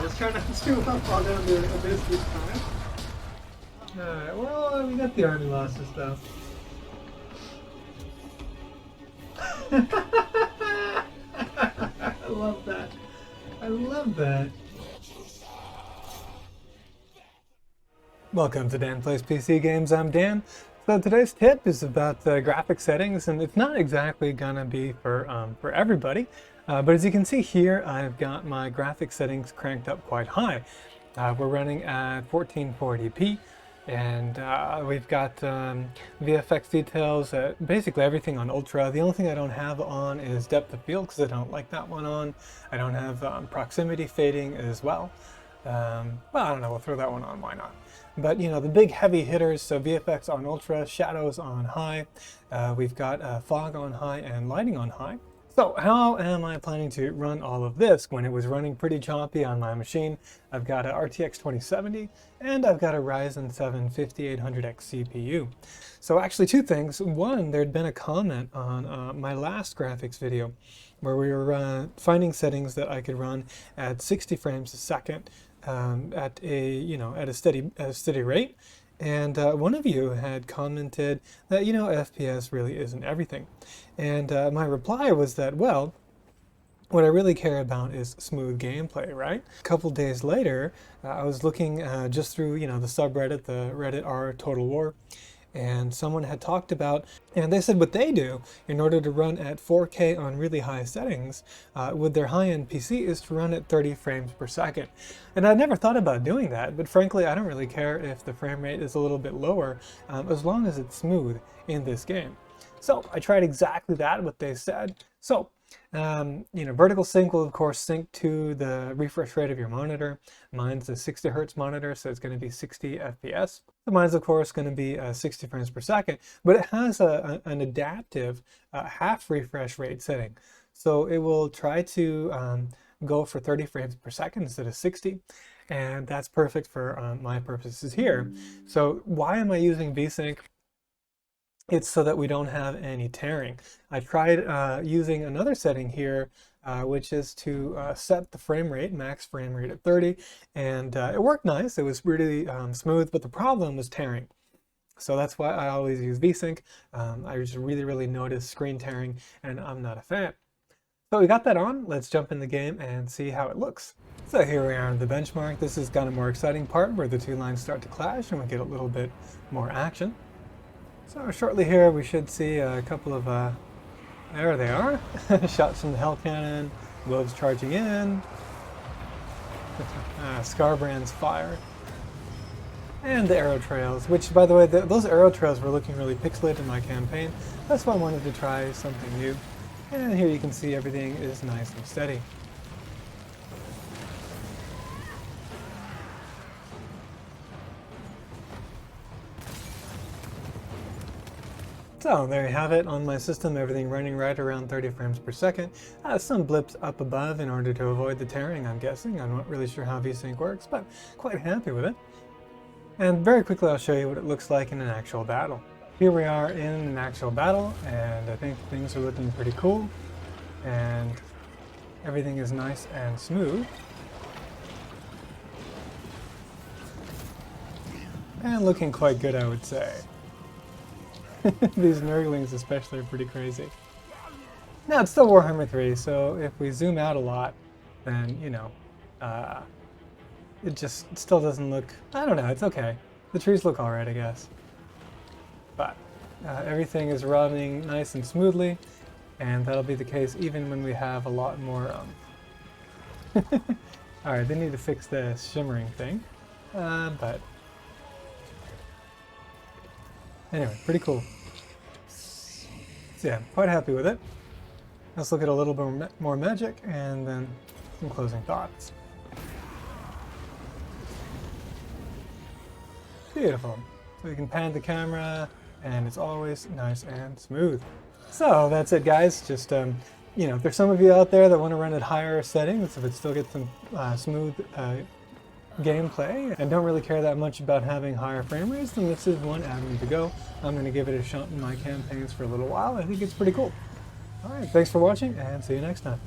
Let's try not to fall down the abyss this time. Alright, well, we got the army losses though. I love that. I love that. Welcome to Dan Plays PC Games. I'm Dan. So today's tip is about graphic settings, and it's not exactly gonna be for everybody. But as you can see here, I've got my graphic settings cranked up quite high. We're running at 1440p, and we've got VFX details, basically everything on Ultra. The only thing I don't have on is depth of field because I don't like that one on. I don't have proximity fading as well. Well, I don't know, we'll throw that one on, why not? But you know, the big heavy hitters, so VFX on Ultra, shadows on high, we've got fog on high and lighting on high. So how am I planning to run all of this when it was running pretty choppy on my machine? I've got a RTX 2070 and I've got a Ryzen 7 5800X CPU. So actually two things. One, there'd been a comment on my last graphics video where we were finding settings that I could run at 60 frames a second at a steady rate. And one of you had commented that, you know, FPS really isn't everything. And my reply was that, well, what I really care about is smooth gameplay, right? A couple days later, I was looking just through, you know, the subreddit, the Reddit r Total War, and someone had talked about, and they said what they do in order to run at 4K on really high settings with their high-end PC is to run at 30 frames per second. And I'd never thought about doing that, but frankly, I don't really care if the frame rate is a little bit lower as long as it's smooth in this game. So I tried exactly that, what they said. So, you know, vertical sync will of course sync to the refresh rate of your monitor. Mine's a 60 Hertz monitor, so it's going to be 60 FPS. So mine's of course going to be 60 frames per second, but it has an adaptive half refresh rate setting. So it will try to go for 30 frames per second instead of 60. And that's perfect for my purposes here. So why am I using VSync? It's so that we don't have any tearing. I tried using another setting here, which is to set the frame rate, max frame rate at 30, and it worked nice. It was really smooth, but the problem was tearing. So that's why I always use VSync. I just really notice screen tearing, and I'm not a fan. So we got that on. Let's jump in the game and see how it looks. So here we are in the benchmark. This is kind of more exciting part where the two lines start to clash and we get a little bit more action. So shortly here we should see a couple of, there they are, shots from the Hell Cannon, Wolves charging in, Scarbrand's fire, and the arrow trails, which by the way, those arrow trails were looking really pixelated in my campaign. That's why I wanted to try something new. And here you can see everything is nice and steady. So there you have it on my system, everything running right around 30 frames per second. Some blips up above in order to avoid the tearing, I'm guessing. I'm not really sure how VSync works, but quite happy with it. And very quickly I'll show you what it looks like in an actual battle. Here we are in an actual battle, and I think things are looking pretty cool. And everything is nice and smooth. And looking quite good, I would say. These Nurglings especially are pretty crazy. Now it's still Warhammer 3, so if we zoom out a lot, then, you know, it just still doesn't look, I don't know, it's okay. The trees look alright, I guess. But everything is running nice and smoothly, and that'll be the case even when we have a lot more, Alright, they need to fix the shimmering thing, but anyway, pretty cool. So yeah, quite happy with it. Let's look at a little bit more magic and then some closing thoughts. Beautiful. So you can pan the camera and it's always nice and smooth. So that's it, guys. Just, you know, if there's some of you out there that want to run at higher settings, if it still gets some smooth gameplay and don't really care that much about having higher frame rates, then this is one avenue to go. I'm going to give it a shot in my campaigns for a little while. I think it's pretty cool. Alright, thanks for watching and see you next time.